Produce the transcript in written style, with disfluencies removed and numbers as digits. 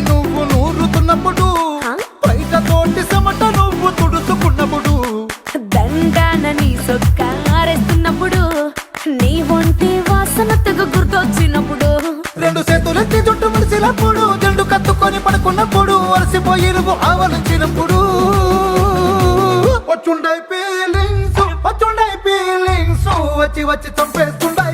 నువ్వు నూరుతున్నప్పుడు బయట తోటి చెమట నువ్వు తుడుచుకున్నప్పుడు దండాన నీ సొక్కారేస్తున్నప్పుడు నీ ఒంటి వాసన తెగ గుర్తొచ్చినప్పుడు రెండు చేతులెత్తి చుట్టూ మలిసినప్పుడు జెండు కత్తుకొని పడుకున్నప్పుడు అలసిపోయి నువ్వు ఆవలించినప్పుడు వచ్చుండై ఫీలింగ్స్ వచ్చి వచ్చి చంపేస్తుండై